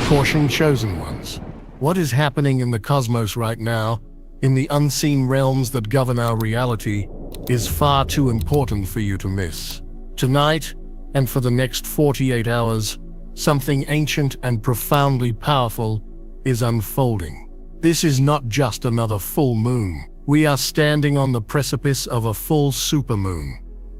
Caution, chosen ones. What is happening in the cosmos right now, in the unseen realms that govern our reality, is far too important for you to miss. Tonight, and for the next 48 hours, something ancient and profoundly powerful is unfolding. This is not just another full moon. We are standing on the precipice of a full supermoon,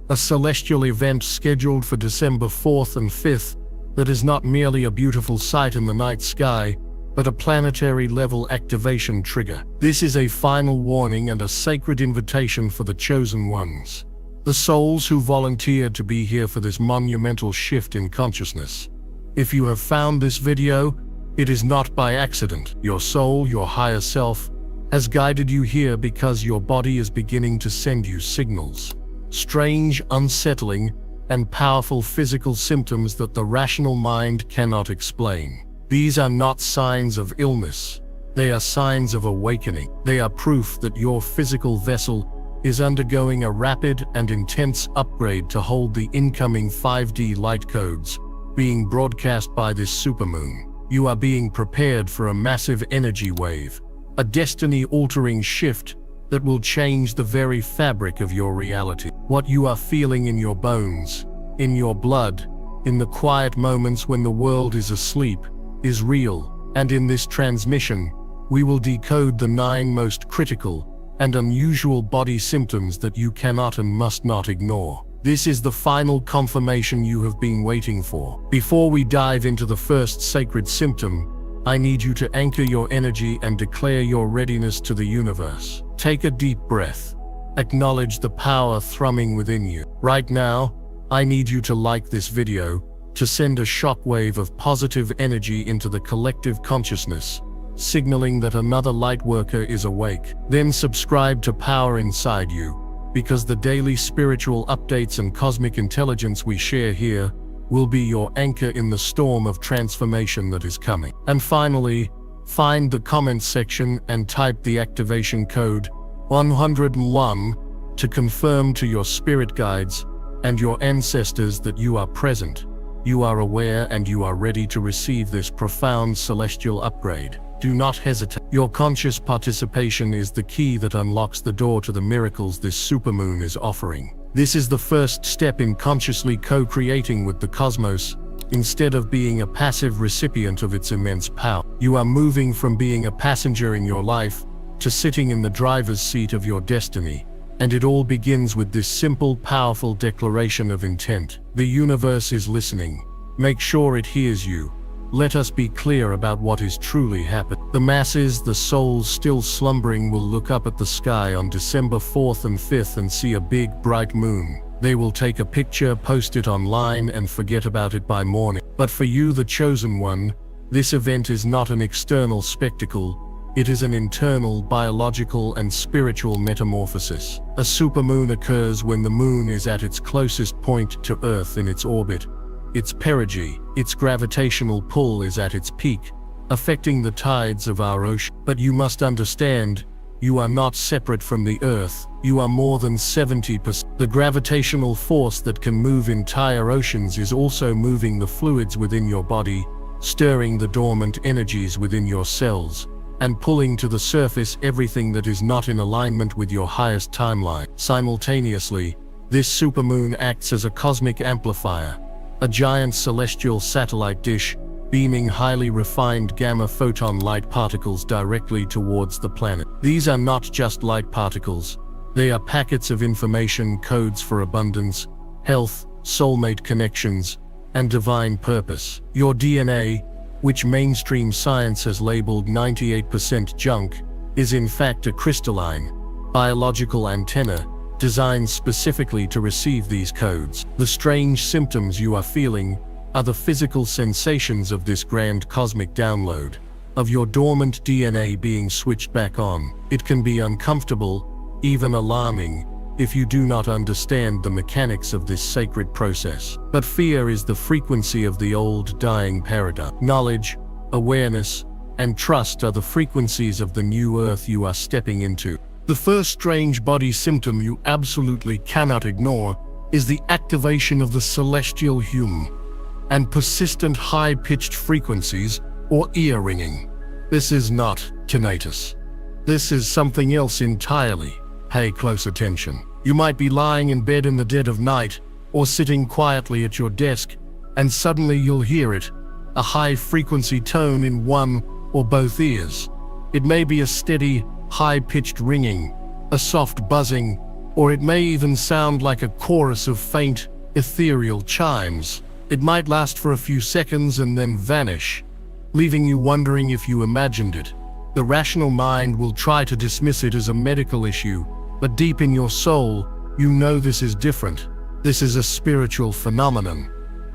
a celestial event scheduled for December 4th and 5th that is not merely a beautiful sight in the night sky, but a planetary-level activation trigger. This is a final warning and a sacred invitation for the chosen ones, the souls who volunteered to be here for this monumental shift in consciousness. If you have found this video, it is not by accident. Your soul, your higher self, has guided you here because your body is beginning to send you signals. Strange, unsettling, and powerful physical symptoms that the rational mind cannot explain. These are not signs of illness. They are signs of awakening. They are proof that your physical vessel is undergoing a rapid and intense upgrade to hold the incoming 5D light codes being broadcast by this supermoon. You are being prepared for a massive energy wave, a destiny-altering shift that will change the very fabric of your reality. What you are feeling in your bones, in your blood, in the quiet moments when the world is asleep, is real, and in this transmission, we will decode the 9 most critical and unusual body symptoms that you cannot and must not ignore. This is the final confirmation you have been waiting for. Before we dive into the first sacred symptom, I need you to anchor your energy and declare your readiness to the universe. Take a deep breath. Acknowledge the power thrumming within you. Right now, I need you to like this video, to send a shockwave of positive energy into the collective consciousness, signaling that another lightworker is awake. Then subscribe to Power Inside You, because the daily spiritual updates and cosmic intelligence we share here will be your anchor in the storm of transformation that is coming. And finally, find the comments section and type the activation code 101 to confirm to your spirit guides and your ancestors that you are present, you are aware, and you are ready to receive this profound celestial upgrade. Do not hesitate. Your conscious participation is the key that unlocks the door to the miracles this supermoon is offering. This is the first step in consciously co-creating with the cosmos, instead of being a passive recipient of its immense power. You are moving from being a passenger in your life to sitting in the driver's seat of your destiny. And it all begins with this simple, powerful declaration of intent. The universe is listening. Make sure it hears you. Let us be clear about what is truly happening. The masses, the souls still slumbering, will look up at the sky on December 4th and 5th and see a big, bright moon. They will take a picture, post it online, and forget about it by morning. But for you, the chosen one, this event is not an external spectacle. It is an internal, biological, and spiritual metamorphosis. A supermoon occurs when the moon is at its closest point to Earth in its orbit. Its perigee, its gravitational pull, is at its peak, affecting the tides of our ocean. But you must understand, you are not separate from the Earth. You are more than 70%. The gravitational force that can move entire oceans is also moving the fluids within your body, stirring the dormant energies within your cells, and pulling to the surface everything that is not in alignment with your highest timeline. Simultaneously, this supermoon acts as a cosmic amplifier, a giant celestial satellite dish, beaming highly refined gamma photon light particles directly towards the planet. These are not just light particles. They are packets of information, codes for abundance, health, soulmate connections, and divine purpose. Your DNA, which mainstream science has labeled 98% junk, is in fact a crystalline, biological antenna designed specifically to receive these codes. The strange symptoms you are feeling are the physical sensations of this grand cosmic download, of your dormant DNA being switched back on. It can be uncomfortable, even alarming, if you do not understand the mechanics of this sacred process. But fear is the frequency of the old dying paradigm. Knowledge, awareness, and trust are the frequencies of the new earth you are stepping into. The first strange body symptom you absolutely cannot ignore is the activation of the celestial hum and persistent high-pitched frequencies or ear ringing. This is not tinnitus. This is something else entirely. Pay close attention. You might be lying in bed in the dead of night or sitting quietly at your desk, and suddenly you'll hear it, a high-frequency tone in one or both ears. It may be a steady, high-pitched ringing, a soft buzzing, or it may even sound like a chorus of faint, ethereal chimes. It might last for a few seconds and then vanish, leaving you wondering if you imagined it. The rational mind will try to dismiss it as a medical issue, but deep in your soul, you know this is different. This is a spiritual phenomenon.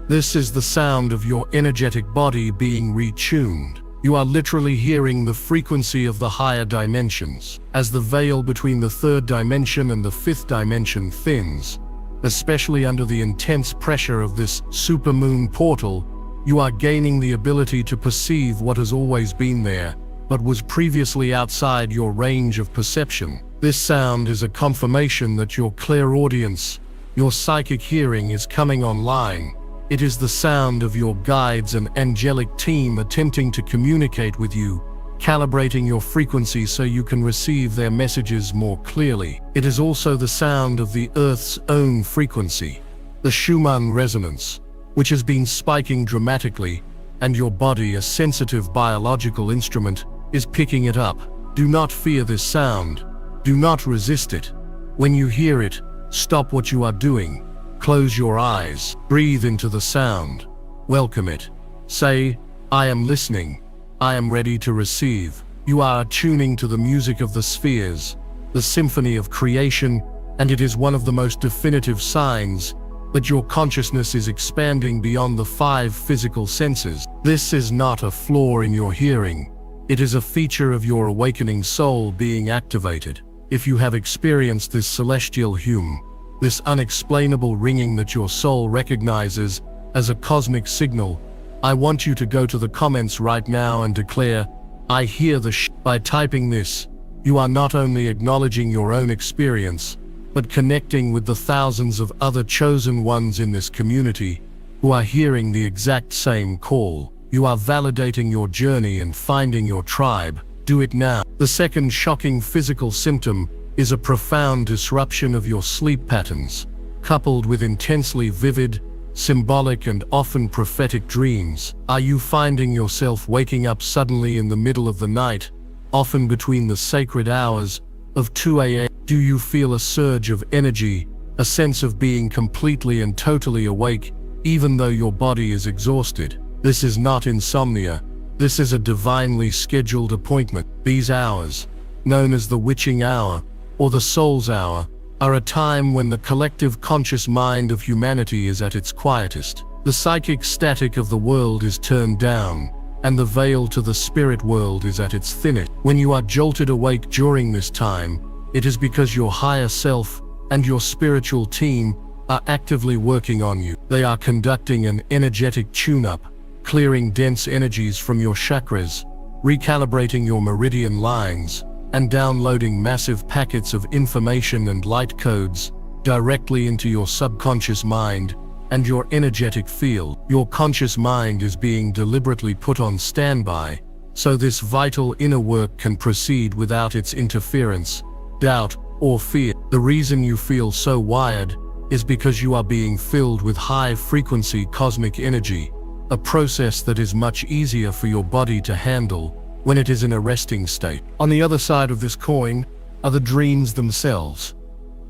This is the sound of your energetic body being retuned. You are literally hearing the frequency of the higher dimensions. As the veil between the third dimension and the fifth dimension thins, especially under the intense pressure of this supermoon portal, you are gaining the ability to perceive what has always been there, but was previously outside your range of perception. This sound is a confirmation that your clairaudience, your psychic hearing, is coming online. It is the sound of your guides and angelic team attempting to communicate with you, calibrating your frequency so you can receive their messages more clearly. It is also the sound of the Earth's own frequency, the Schumann resonance, which has been spiking dramatically, and your body, a sensitive biological instrument, is picking it up. Do not fear this sound. Do not resist it. When you hear it, stop what you are doing. Close your eyes. Breathe into the sound. Welcome it. Say, I am listening. I am ready to receive. You are attuning to the music of the spheres, the symphony of creation, and it is one of the most definitive signs that your consciousness is expanding beyond the 5 physical senses. This is not a flaw in your hearing. It is a feature of your awakening soul being activated. If you have experienced this celestial hum, this unexplainable ringing that your soul recognizes as a cosmic signal, I want you to go to the comments right now and declare, I hear the By typing this, you are not only acknowledging your own experience, but connecting with the thousands of other chosen ones in this community who are hearing the exact same call. You are validating your journey and finding your tribe. Do it now. The second shocking physical symptom is a profound disruption of your sleep patterns, coupled with intensely vivid, symbolic and often prophetic dreams. Are you finding yourself waking up suddenly in the middle of the night, often between the sacred hours of 2 a.m.? Do you feel a surge of energy, a sense of being completely and totally awake, even though your body is exhausted? This is not insomnia. This is a divinely scheduled appointment. These hours, known as the witching hour or the soul's hour, are a time when the collective conscious mind of humanity is at its quietest. The psychic static of the world is turned down, and the veil to the spirit world is at its thinnest. When you are jolted awake during this time, it is because your higher self and your spiritual team are actively working on you. They are conducting an energetic tune-up, clearing dense energies from your chakras, recalibrating your meridian lines, and downloading massive packets of information and light codes directly into your subconscious mind and your energetic field. Your conscious mind is being deliberately put on standby, so this vital inner work can proceed without its interference, doubt, or fear. The reason you feel so wired is because you are being filled with high-frequency cosmic energy, a process that is much easier for your body to handle when it is in a resting state. On the other side of this coin are the dreams themselves.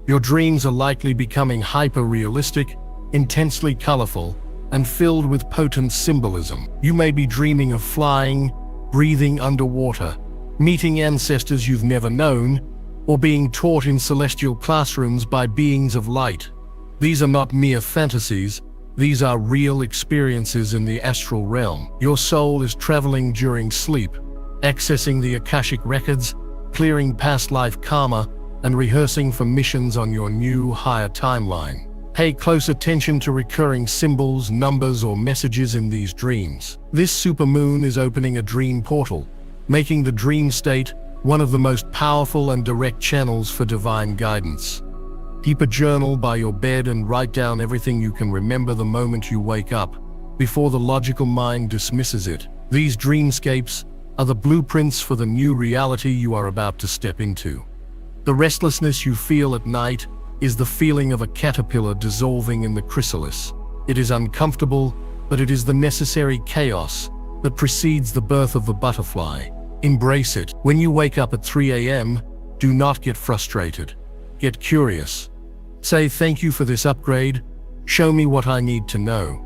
Your dreams are likely becoming hyper-realistic, intensely colorful, and filled with potent symbolism. You may be dreaming of flying, breathing underwater, meeting ancestors you've never known, or being taught in celestial classrooms by beings of light. These are not mere fantasies. These are real experiences in the astral realm. Your soul is traveling during sleep, accessing the Akashic records, clearing past life karma, and rehearsing for missions on your new, higher timeline. Pay close attention to recurring symbols, numbers, or messages in these dreams. This supermoon is opening a dream portal, making the dream state one of the most powerful and direct channels for divine guidance. Keep a journal by your bed and write down everything you can remember the moment you wake up, before the logical mind dismisses it. These dreamscapes are the blueprints for the new reality you are about to step into. The restlessness you feel at night is the feeling of a caterpillar dissolving in the chrysalis. It is uncomfortable, but it is the necessary chaos that precedes the birth of the butterfly. Embrace it. When you wake up at 3 a.m., do not get frustrated. Get curious. Say, thank you for this upgrade. Show me what I need to know.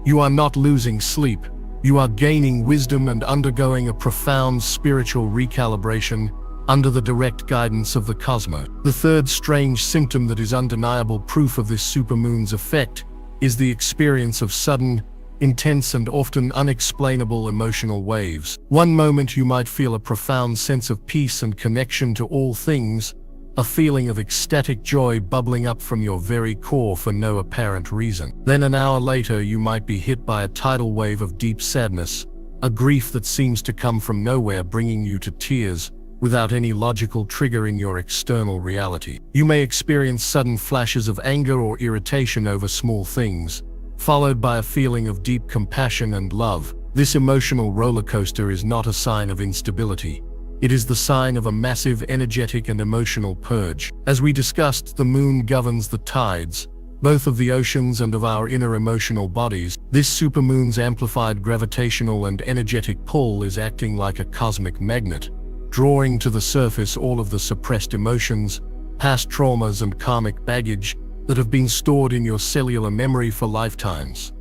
You are not losing sleep. You are gaining wisdom and undergoing a profound spiritual recalibration under the direct guidance of the cosmos. The third strange symptom that is undeniable proof of this supermoon's effect is the experience of sudden, intense and often unexplainable emotional waves. One moment you might feel a profound sense of peace and connection to all things, a feeling of ecstatic joy bubbling up from your very core for no apparent reason. Then an hour later you might be hit by a tidal wave of deep sadness, a grief that seems to come from nowhere, bringing you to tears without any logical trigger in your external reality. You may experience sudden flashes of anger or irritation over small things, followed by a feeling of deep compassion and love. This emotional roller coaster is not a sign of instability. It is the sign of a massive energetic and emotional purge. As we discussed, the moon governs the tides, both of the oceans and of our inner emotional bodies. This supermoon's amplified gravitational and energetic pull is acting like a cosmic magnet, drawing to the surface all of the suppressed emotions, past traumas and karmic baggage that have been stored in your cellular memory for lifetimes.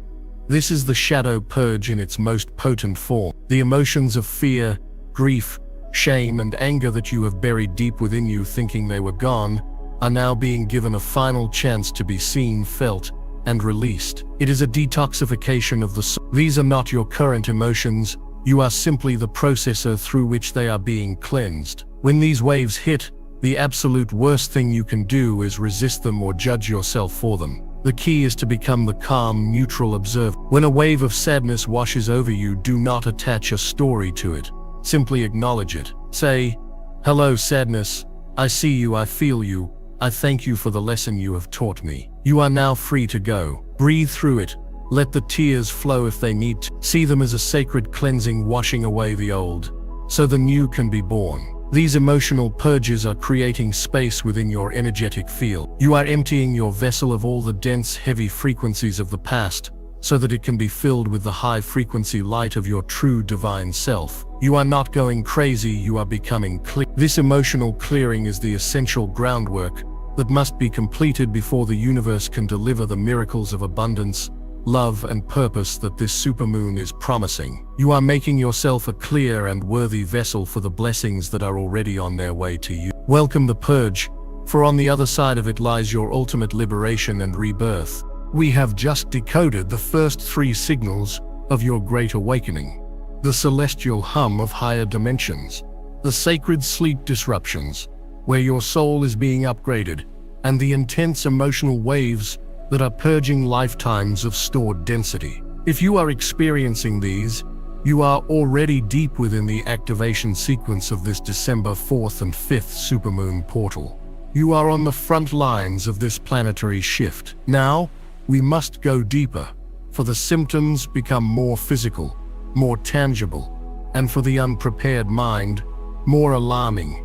This is the shadow purge in its most potent form. The emotions of fear, grief, shame and anger that you have buried deep within you thinking they were gone are now being given a final chance to be seen, felt, and released. It is a detoxification of the soul. These are not your current emotions. You are simply the processor through which they are being cleansed. When these waves hit, the absolute worst thing you can do is resist them or judge yourself for them. The key is to become the calm, neutral observer. When a wave of sadness washes over you, do not attach a story to it. Simply acknowledge it. Say, "Hello, sadness. I see you, I feel you. I thank you for the lesson you have taught me." You are now free to go. Breathe through it. Let the tears flow if they need to. See them as a sacred cleansing washing away the old, so the new can be born. These emotional purges are creating space within your energetic field. You are emptying your vessel of all the dense, heavy frequencies of the past, so that it can be filled with the high-frequency light of your true divine self. You are not going crazy, you are becoming clear. This emotional clearing is the essential groundwork that must be completed before the universe can deliver the miracles of abundance, love and purpose that this supermoon is promising. You are making yourself a clear and worthy vessel for the blessings that are already on their way to you. Welcome the purge, for on the other side of it lies your ultimate liberation and rebirth. We have just decoded the first 3 signals of your great awakening: the celestial hum of higher dimensions, the sacred sleep disruptions, where your soul is being upgraded, and the intense emotional waves that are purging lifetimes of stored density. If you are experiencing these, you are already deep within the activation sequence of this December 4th and 5th supermoon portal. You are on the front lines of this planetary shift. Now, we must go deeper, for the symptoms become more physical, more tangible, and for the unprepared mind, more alarming.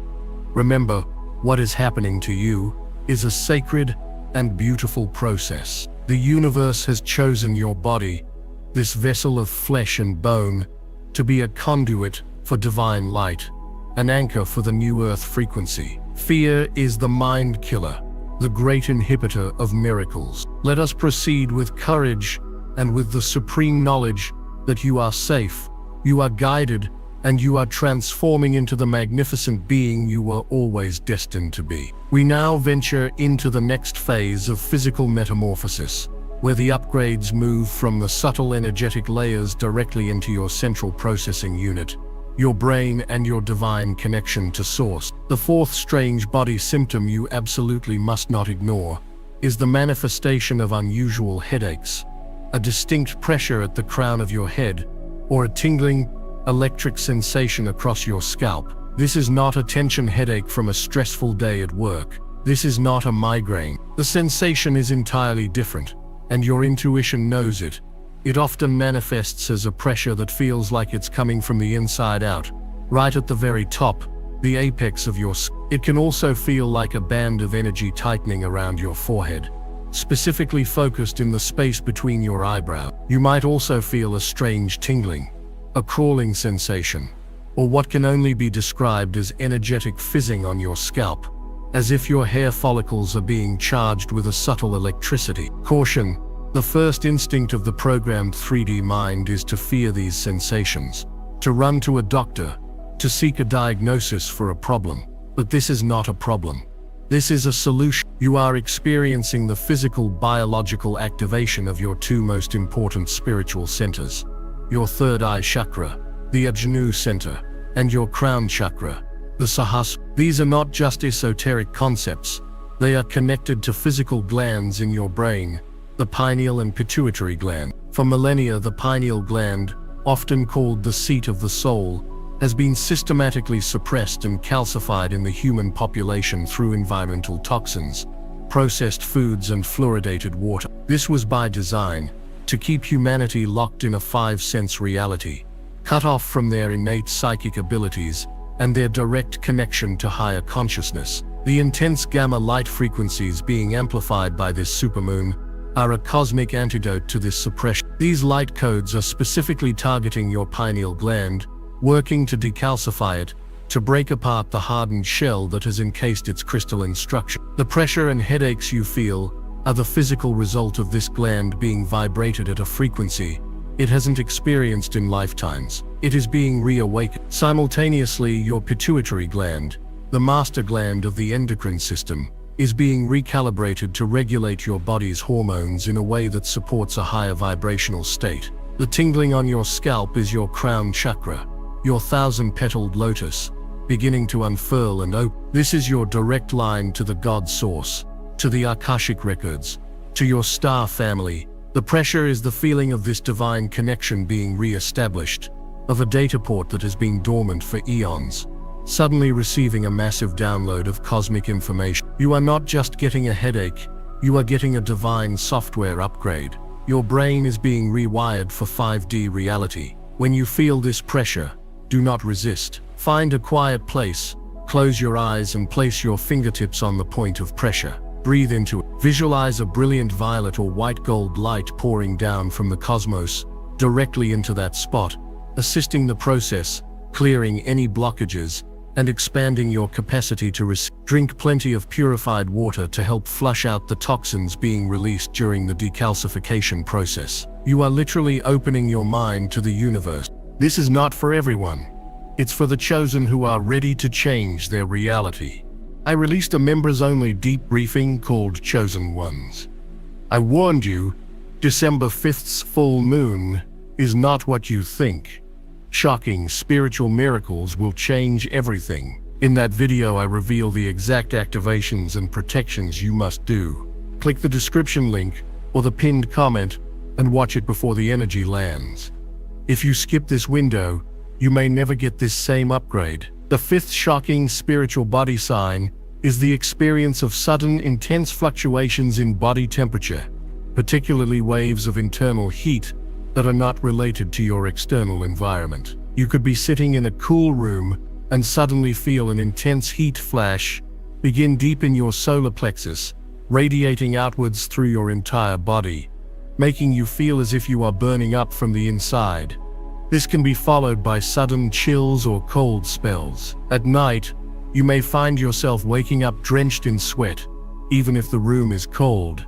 Remember, what is happening to you is a sacred and beautiful process. The universe has chosen your body, this vessel of flesh and bone, to be a conduit for divine light, an anchor for the new earth frequency. Fear is the mind killer, the great inhibitor of miracles. Let us proceed with courage and with the supreme knowledge that you are safe, you are guided, and you are transforming into the magnificent being you were always destined to be. We now venture into the next phase of physical metamorphosis, where the upgrades move from the subtle energetic layers directly into your central processing unit, your brain and your divine connection to source. The 4th strange body symptom you absolutely must not ignore is the manifestation of unusual headaches, a distinct pressure at the crown of your head, or a tingling, electric sensation across your scalp. This is not a tension headache from a stressful day at work. This is not a migraine. The sensation is entirely different, and your intuition knows it. It often manifests as a pressure that feels like it's coming from the inside out, right at the very top, the apex of your skull. It can also feel like a band of energy tightening around your forehead, specifically focused in the space between your eyebrows. You might also feel a strange tingling, a crawling sensation, or what can only be described as energetic fizzing on your scalp, as if your hair follicles are being charged with a subtle electricity. Caution: the first instinct of the programmed 3D mind is to fear these sensations, to run to a doctor, to seek a diagnosis for a problem. But this is not a problem. This is a solution. You are experiencing the physical biological activation of your two most important spiritual centers: your third eye chakra, the Ajnu center, and your crown chakra, the Sahasrara. These are not just esoteric concepts. They are connected to physical glands in your brain, the pineal and pituitary gland. For millennia, the pineal gland, often called the seat of the soul, has been systematically suppressed and calcified in the human population through environmental toxins, processed foods, and fluoridated water. This was by design, to keep humanity locked in a five-sense reality, cut off from their innate psychic abilities and their direct connection to higher consciousness. The intense gamma light frequencies being amplified by this supermoon are a cosmic antidote to this suppression. These light codes are specifically targeting your pineal gland, working to decalcify it, to break apart the hardened shell that has encased its crystalline structure. The pressure and headaches you feel are the physical result of this gland being vibrated at a frequency it hasn't experienced in lifetimes. It is being reawakened. Simultaneously, your pituitary gland, the master gland of the endocrine system, is being recalibrated to regulate your body's hormones in a way that supports a higher vibrational state. The tingling on your scalp is your crown chakra, your thousand-petaled lotus, beginning to unfurl and open. This is your direct line to the God source, to the Akashic records, to your star family. The pressure is the feeling of this divine connection being re-established, of a data port that has been dormant for eons, suddenly receiving a massive download of cosmic information. You are not just getting a headache, you are getting a divine software upgrade. Your brain is being rewired for 5D reality. When you feel this pressure, do not resist. Find a quiet place, close your eyes and place your fingertips on the point of pressure. Breathe into it. Visualize a brilliant violet or white gold light pouring down from the cosmos directly into that spot, assisting the process, clearing any blockages, and expanding your capacity to receive. Drink plenty of purified water to help flush out the toxins being released during the decalcification process. You are literally opening your mind to the universe. This is not for everyone. It's for the chosen who are ready to change their reality. I released a members-only deep briefing called Chosen Ones. I warned you, December 5th's full moon is not what you think. Shocking spiritual miracles will change everything. In that video, I reveal the exact activations and protections you must do. Click the description link or the pinned comment and watch it before the energy lands. If you skip this window, you may never get this same upgrade. The fifth shocking spiritual body sign is the experience of sudden, intense fluctuations in body temperature, particularly waves of internal heat that are not related to your external environment. You could be sitting in a cool room and suddenly feel an intense heat flash begin deep in your solar plexus, radiating outwards through your entire body, making you feel as if you are burning up from the inside. This can be followed by sudden chills or cold spells. At night, you may find yourself waking up drenched in sweat, even if the room is cold.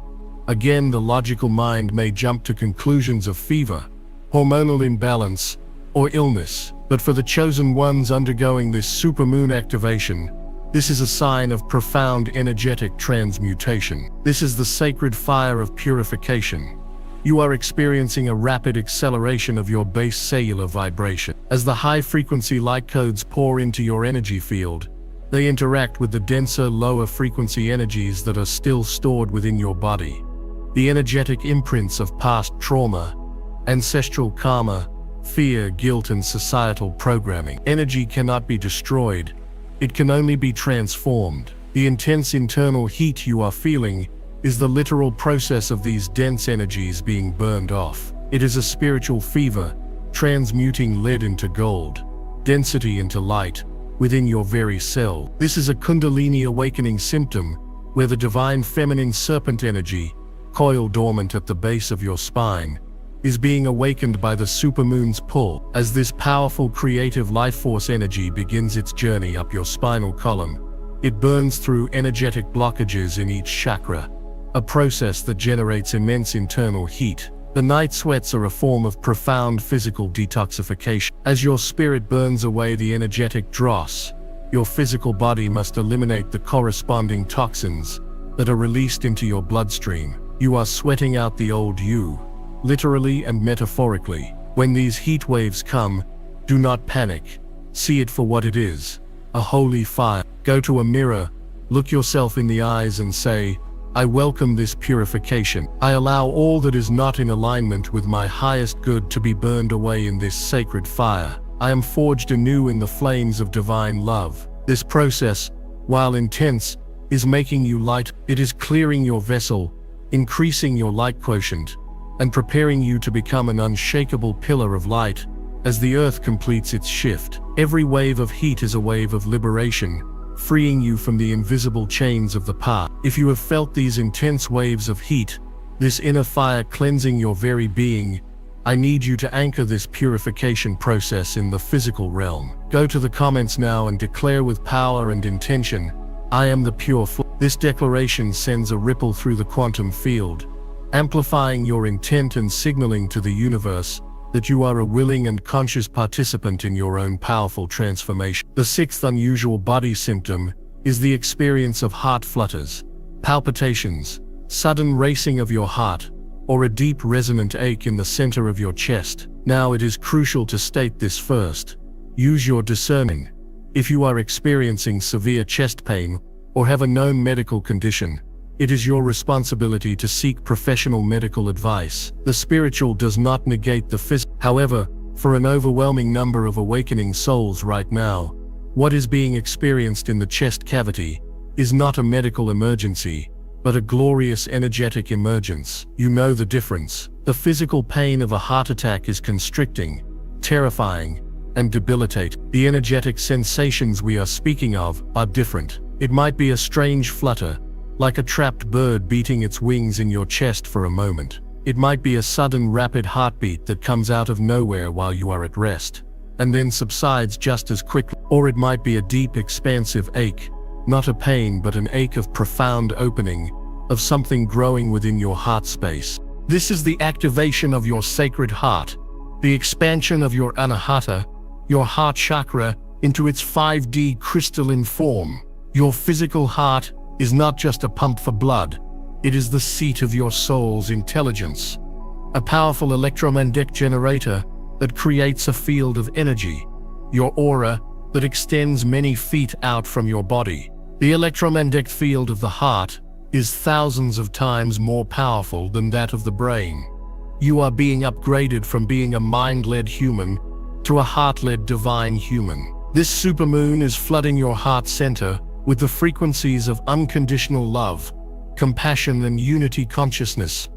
Again, the logical mind may jump to conclusions of fever, hormonal imbalance, or illness. But for the chosen ones undergoing this supermoon activation, this is a sign of profound energetic transmutation. This is the sacred fire of purification. You are experiencing a rapid acceleration of your base cellular vibration. As the high-frequency light codes pour into your energy field, they interact with the denser, lower-frequency energies that are still stored within your body. The energetic imprints of past trauma, ancestral karma, fear, guilt, and societal programming. Energy cannot be destroyed. It can only be transformed. The intense internal heat you are feeling is the literal process of these dense energies being burned off. It is a spiritual fever, transmuting lead into gold, density into light, within your very cell. This is a Kundalini awakening symptom, where the divine feminine serpent energy, coiled dormant at the base of your spine, is being awakened by the supermoon's pull. As this powerful creative life force energy begins its journey up your spinal column, it burns through energetic blockages in each chakra, a process that generates immense internal heat. The night sweats are a form of profound physical detoxification. As your spirit burns away the energetic dross, your physical body must eliminate the corresponding toxins that are released into your bloodstream. You are sweating out the old you, literally and metaphorically. When these heat waves come, do not panic. See it for what it is, a holy fire. Go to a mirror, look yourself in the eyes and say, I welcome this purification. I allow all that is not in alignment with my highest good to be burned away in this sacred fire. I am forged anew in the flames of divine love. This process, while intense, is making you light. It is clearing your vessel, increasing your light quotient, and preparing you to become an unshakable pillar of light as the earth completes its shift. Every wave of heat is a wave of liberation, freeing you from the invisible chains of the past. If you have felt these intense waves of heat, this inner fire cleansing your very being, I need you to anchor this purification process in the physical realm. Go to the comments now and declare with power and intention, I am the pure flow. This declaration sends a ripple through the quantum field, amplifying your intent and signaling to the universe that you are a willing and conscious participant in your own powerful transformation. The sixth unusual body symptom is the experience of heart flutters, palpitations, sudden racing of your heart, or a deep resonant ache in the center of your chest. Now it is crucial to state this first. Use your discerning. If you are experiencing severe chest pain or have a known medical condition, it is your responsibility to seek professional medical advice. The spiritual does not negate the physical. However, for an overwhelming number of awakening souls right now, what is being experienced in the chest cavity is not a medical emergency, but a glorious energetic emergence. You know the difference. The physical pain of a heart attack is constricting, terrifying, and debilitating. The energetic sensations we are speaking of are different. It might be a strange flutter, like a trapped bird beating its wings in your chest for a moment. It might be a sudden rapid heartbeat that comes out of nowhere while you are at rest, and then subsides just as quickly. Or it might be a deep expansive ache, not a pain but an ache of profound opening, of something growing within your heart space. This is the activation of your sacred heart, the expansion of your anahata, your heart chakra, into its 5D crystalline form. Your physical heart is not just a pump for blood, it is the seat of your soul's intelligence, a powerful electromagnetic generator that creates a field of energy, your aura, that extends many feet out from your body. The electromagnetic field of the heart is thousands of times more powerful than that of the brain. You are being upgraded from being a mind-led human to a heart-led divine human. This supermoon is flooding your heart center with the frequencies of unconditional love, compassion, and unity consciousness.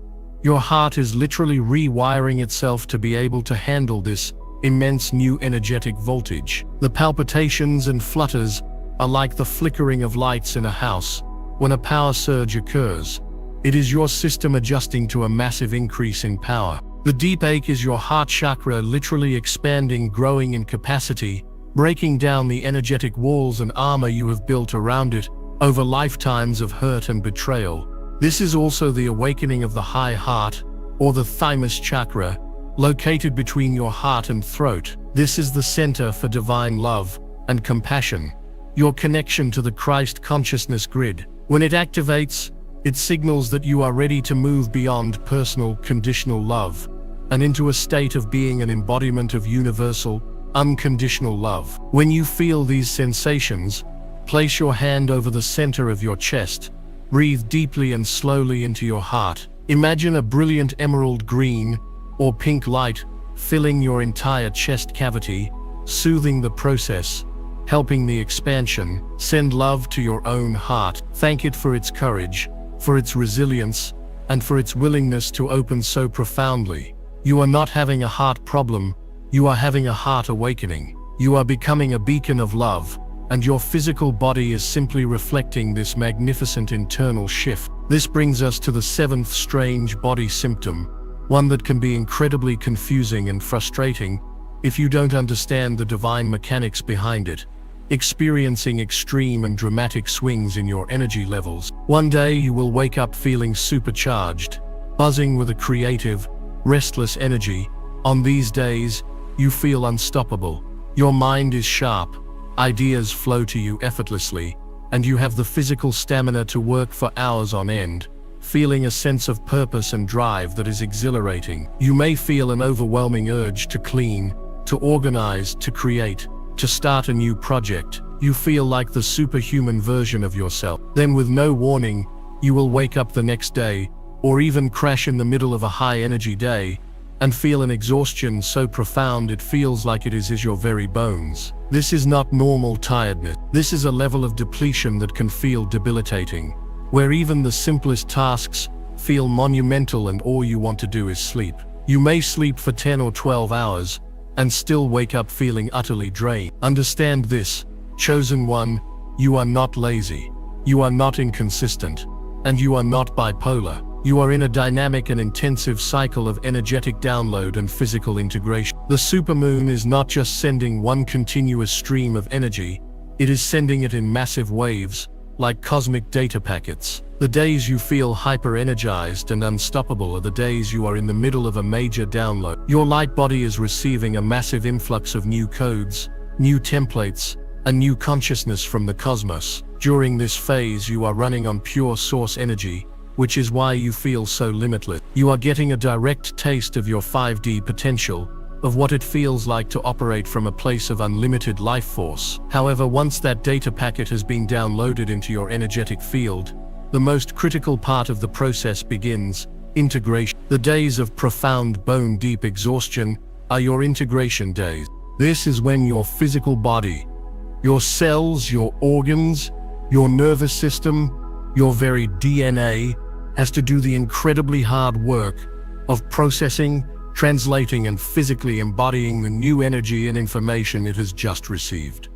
Your heart is literally rewiring itself to be able to handle this immense new energetic voltage. The palpitations and flutters are like the flickering of lights in a house when a power surge occurs. It is your system adjusting to a massive increase in power. The deep ache is your heart chakra literally expanding, growing in capacity, breaking down the energetic walls and armor you have built around it over lifetimes of hurt and betrayal. This is also the awakening of the high heart, or the thymus chakra, located between your heart and throat. This is the center for divine love and compassion, your connection to the Christ consciousness grid. When it activates, it signals that you are ready to move beyond personal, conditional love and into a state of being an embodiment of universal, unconditional love. When you feel these sensations, place your hand over the center of your chest. Breathe deeply and slowly into your heart. Imagine a brilliant emerald green or pink light filling your entire chest cavity, soothing the process, helping the expansion. Send love to your own heart. Thank it for its courage, for its resilience, and for its willingness to open so profoundly. You are not having a heart problem, you are having a heart awakening. You are becoming a beacon of love, and your physical body is simply reflecting this magnificent internal shift. This brings us to the seventh strange body symptom, one that can be incredibly confusing and frustrating if you don't understand the divine mechanics behind it. Experiencing extreme and dramatic swings in your energy levels. One day you will wake up feeling supercharged, buzzing with a creative, restless energy. On these days, you feel unstoppable. Your mind is sharp, ideas flow to you effortlessly, and you have the physical stamina to work for hours on end, feeling a sense of purpose and drive that is exhilarating. You may feel an overwhelming urge to clean, to organize, to create, to start a new project. You feel like the superhuman version of yourself. Then with no warning, you will wake up the next day, or even crash in the middle of a high-energy day, and feel an exhaustion so profound it feels like it is your very bones. This is not normal tiredness. This is a level of depletion that can feel debilitating, where even the simplest tasks feel monumental and all you want to do is sleep. You may sleep for 10 or 12 hours, and still wake up feeling utterly drained. Understand this, chosen one, you are not lazy, you are not inconsistent, and you are not bipolar. You are in a dynamic and intensive cycle of energetic download and physical integration. The supermoon is not just sending one continuous stream of energy, it is sending it in massive waves, like cosmic data packets. The days you feel hyper-energized and unstoppable are the days you are in the middle of a major download. Your light body is receiving a massive influx of new codes, new templates, a new consciousness from the cosmos. During this phase, you are running on pure source energy, which is why you feel so limitless. You are getting a direct taste of your 5D potential, of what it feels like to operate from a place of unlimited life force. However, once that data packet has been downloaded into your energetic field, the most critical part of the process begins: integration. The days of profound bone-deep exhaustion are your integration days. This is when your physical body, your cells, your organs, your nervous system, your very DNA, has to do the incredibly hard work of processing, translating, and physically embodying the new energy and information it has just received.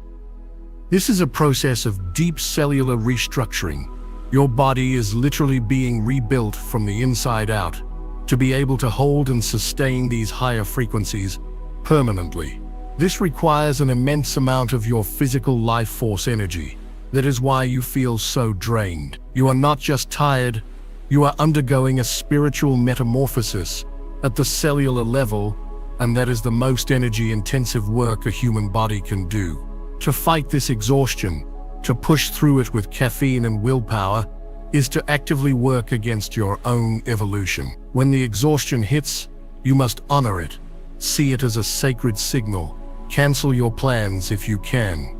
This is a process of deep cellular restructuring. Your body is literally being rebuilt from the inside out to be able to hold and sustain these higher frequencies permanently. This requires an immense amount of your physical life force energy. That is why you feel so drained. You are not just tired, you are undergoing a spiritual metamorphosis at the cellular level, and that is the most energy-intensive work a human body can do. To fight this exhaustion, to push through it with caffeine and willpower, is to actively work against your own evolution. When the exhaustion hits, you must honor it. See it as a sacred signal. Cancel your plans if you can.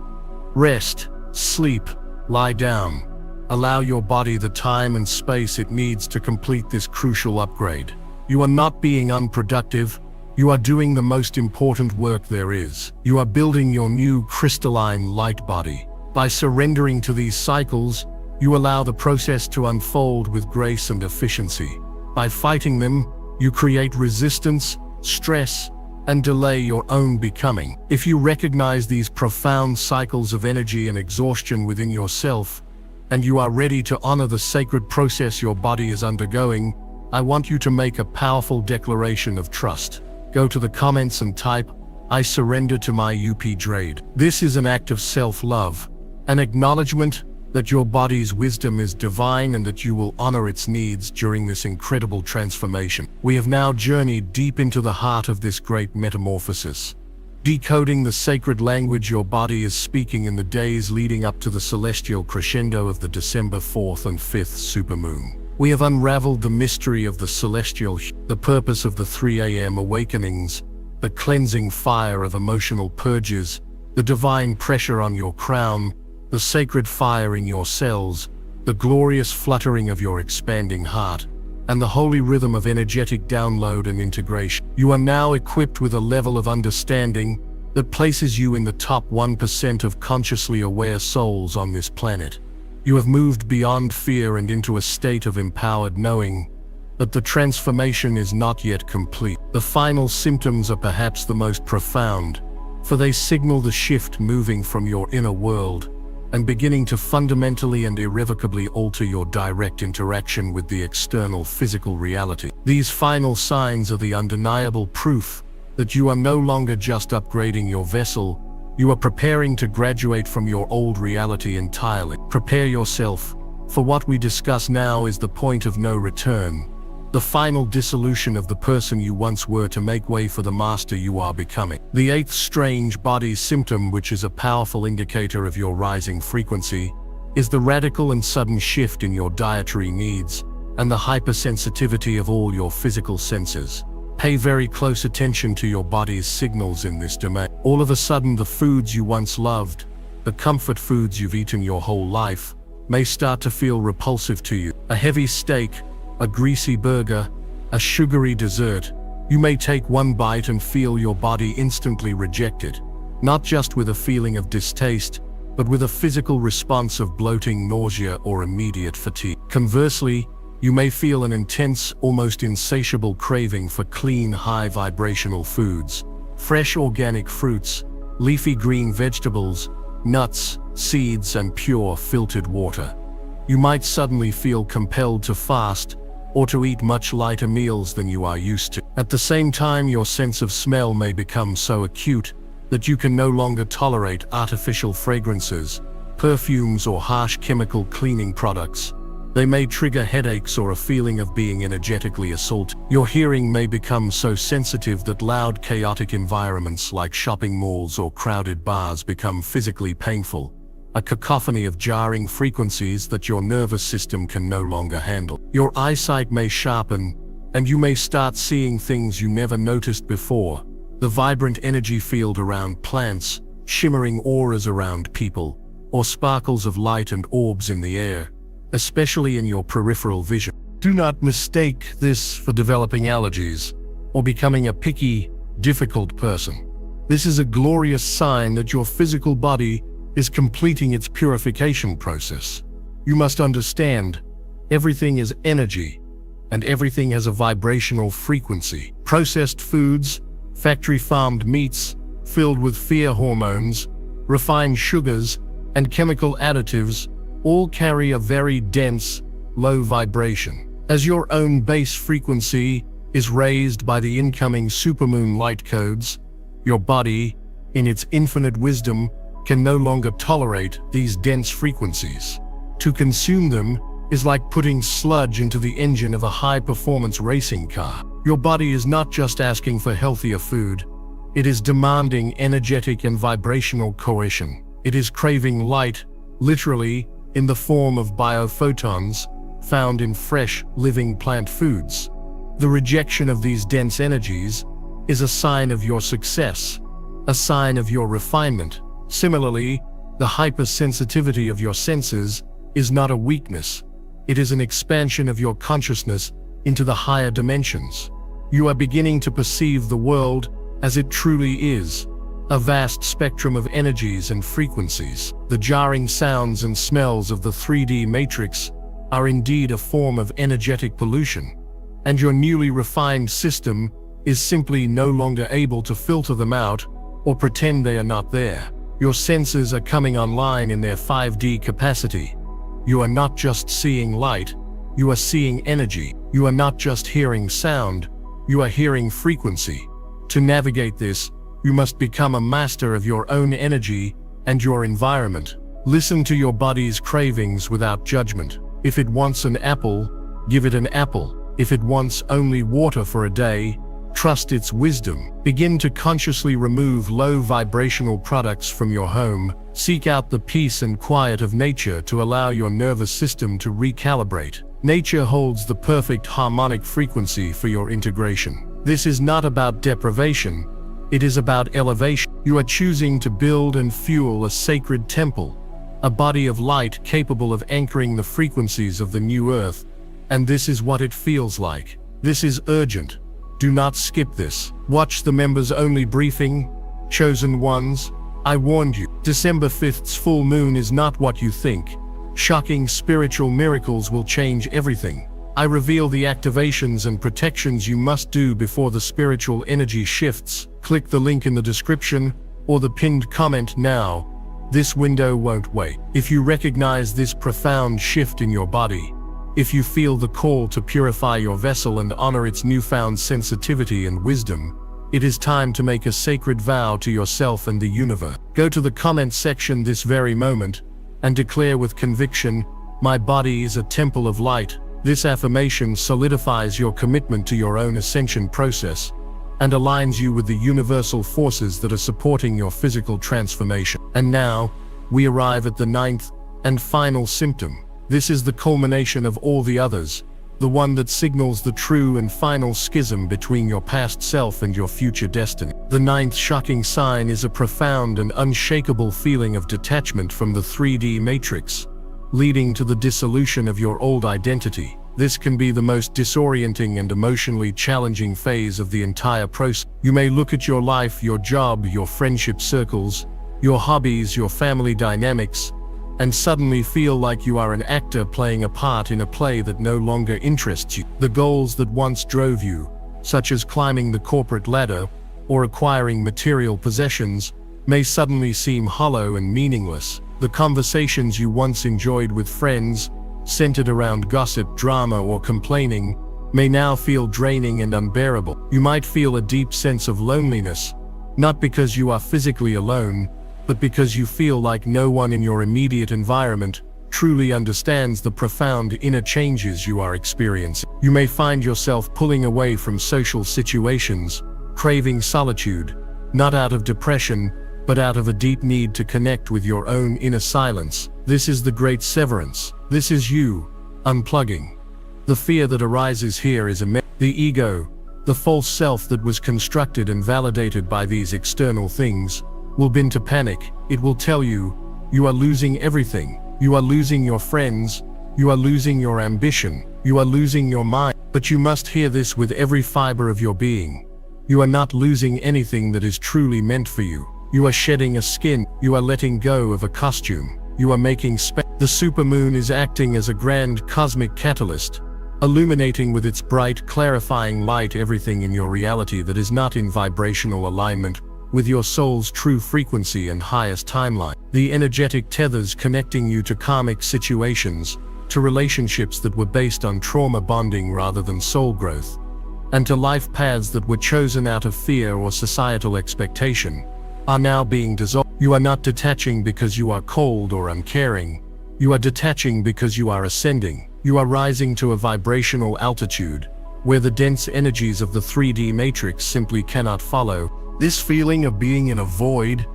Rest, sleep, lie down. Allow your body the time and space it needs to complete this crucial upgrade. You are not being unproductive, you are doing the most important work there is. You are building your new crystalline light body. By surrendering to these cycles, you allow the process to unfold with grace and efficiency. By fighting them, you create resistance, stress, and delay your own becoming. If you recognize these profound cycles of energy and exhaustion within yourself, and you are ready to honor the sacred process your body is undergoing, I want you to make a powerful declaration of trust. Go to the comments and type, "I surrender to my UP Drade." This is an act of self-love, an acknowledgement that your body's wisdom is divine and that you will honor its needs during this incredible transformation. We have now journeyed deep into the heart of this great metamorphosis, decoding the sacred language your body is speaking in the days leading up to the celestial crescendo of the December 4th and 5th supermoon. We have unraveled the mystery of the celestial, the purpose of the 3 a.m. awakenings, the cleansing fire of emotional purges, the divine pressure on your crown, the sacred fire in your cells, the glorious fluttering of your expanding heart, and the holy rhythm of energetic download and integration. You are now equipped with a level of understanding that places you in the top 1% of consciously aware souls on this planet. You have moved beyond fear and into a state of empowered knowing, But the transformation is not yet complete. The final symptoms are perhaps the most profound, for they signal the shift moving from your inner world and beginning to fundamentally and irrevocably alter your direct interaction with the external physical reality. These final signs are the undeniable proof that you are no longer just upgrading your vessel, you are preparing to graduate from your old reality entirely. Prepare yourself, for what we discuss now is the point of no return, the final dissolution of the person you once were to make way for the master you are becoming. The eighth strange body symptom, which is a powerful indicator of your rising frequency, is the radical and sudden shift in your dietary needs and the hypersensitivity of all your physical senses. Pay very close attention to your body's signals in this domain. All of a sudden, the foods you once loved, the comfort foods you've eaten your whole life, may start to feel repulsive to you. A heavy steak, a greasy burger, a sugary dessert, you may take one bite and feel your body instantly reject it, not just with a feeling of distaste, but with a physical response of bloating, nausea, or immediate fatigue. Conversely, you may feel an intense, almost insatiable craving for clean, high-vibrational foods, fresh organic fruits, leafy green vegetables, nuts, seeds, and pure filtered water. You might suddenly feel compelled to fast or to eat much lighter meals than you are used to. At the same time, your sense of smell may become so acute that you can no longer tolerate artificial fragrances, perfumes, or harsh chemical cleaning products. They may trigger headaches or a feeling of being energetically assaulted. Your hearing may become so sensitive that loud, chaotic environments like shopping malls or crowded bars become physically painful, a cacophony of jarring frequencies that your nervous system can no longer handle. Your eyesight may sharpen, and you may start seeing things you never noticed before. The vibrant energy field around plants, shimmering auras around people, or sparkles of light and orbs in the air, especially in your peripheral vision. Do not mistake this for developing allergies or becoming a picky, difficult person. This is a glorious sign that your physical body is completing its purification process. You must understand, everything is energy, and everything has a vibrational frequency. Processed foods, factory-farmed meats filled with fear hormones, refined sugars, and chemical additives all carry a very dense, low vibration. As your own base frequency is raised by the incoming supermoon light codes, your body, in its infinite wisdom, can no longer tolerate these dense frequencies. To consume them is like putting sludge into the engine of a high-performance racing car. Your body is not just asking for healthier food, it is demanding energetic and vibrational coercion. It is craving light, literally, in the form of biophotons found in fresh, living plant foods. The rejection of these dense energies is a sign of your success, a sign of your refinement. Similarly, the hypersensitivity of your senses is not a weakness. It is an expansion of your consciousness into the higher dimensions. You are beginning to perceive the world as it truly is, a vast spectrum of energies and frequencies. The jarring sounds and smells of the 3D matrix are indeed a form of energetic pollution, and your newly refined system is simply no longer able to filter them out or pretend they are not there. Your senses are coming online in their 5D capacity. You are not just seeing light, you are seeing energy. You are not just hearing sound, you are hearing frequency. To navigate this, you must become a master of your own energy and your environment. Listen to your body's cravings without judgment. If it wants an apple, give it an apple. If it wants only water for a day, trust its wisdom. Begin to consciously remove low vibrational products from your home. Seek out the peace and quiet of nature to allow your nervous system to recalibrate. Nature holds the perfect harmonic frequency for your integration. This is not about deprivation, it is about elevation. You are choosing to build and fuel a sacred temple, a body of light capable of anchoring the frequencies of the new earth, and this is what it feels like. This is urgent. Do not skip this. Watch the members-only briefing. Chosen ones, I warned you. December 5th's full moon is not what you think. Shocking spiritual miracles will change everything. I reveal the activations and protections you must do before the spiritual energy shifts. Click the link in the description or the pinned comment now. This window won't wait. If you recognize this profound shift in your body, if you feel the call to purify your vessel and honor its newfound sensitivity and wisdom, it is time to make a sacred vow to yourself and the universe. Go to the comment section this very moment and declare with conviction, "My body is a temple of light." This affirmation solidifies your commitment to your own ascension process and aligns you with the universal forces that are supporting your physical transformation. And now, we arrive at the ninth and final symptom. This is the culmination of all the others, the one that signals the true and final schism between your past self and your future destiny. The ninth shocking sign is a profound and unshakable feeling of detachment from the 3D matrix, leading to the dissolution of your old identity. This can be the most disorienting and emotionally challenging phase of the entire process. You may look at your life, your job, your friendship circles, your hobbies, your family dynamics, and suddenly feel like you are an actor playing a part in a play that no longer interests you. The goals that once drove you, such as climbing the corporate ladder or acquiring material possessions, may suddenly seem hollow and meaningless. The conversations you once enjoyed with friends, centered around gossip, drama, or complaining, may now feel draining and unbearable. You might feel a deep sense of loneliness, not because you are physically alone, but because you feel like no one in your immediate environment truly understands the profound inner changes you are experiencing. You may find yourself pulling away from social situations, craving solitude, not out of depression, but out of a deep need to connect with your own inner silence. This is the great severance. This is you unplugging. The fear that arises here is the ego, the false self that was constructed and validated by these external things, will begin to panic. It will tell you, you are losing everything. You are losing your friends. You are losing your ambition. You are losing your mind. But you must hear this with every fiber of your being. You are not losing anything that is truly meant for you. You are shedding a skin. You are letting go of a costume. You are making space. The supermoon is acting as a grand cosmic catalyst, illuminating with its bright, clarifying light everything in your reality that is not in vibrational alignment with your soul's true frequency and highest timeline. The energetic tethers connecting you to karmic situations, to relationships that were based on trauma bonding rather than soul growth, and to life paths that were chosen out of fear or societal expectation, are now being dissolved. You are not detaching because you are cold or uncaring. You are detaching because you are ascending. You are rising to a vibrational altitude, where the dense energies of the 3D matrix simply cannot follow. This feeling of being in a void,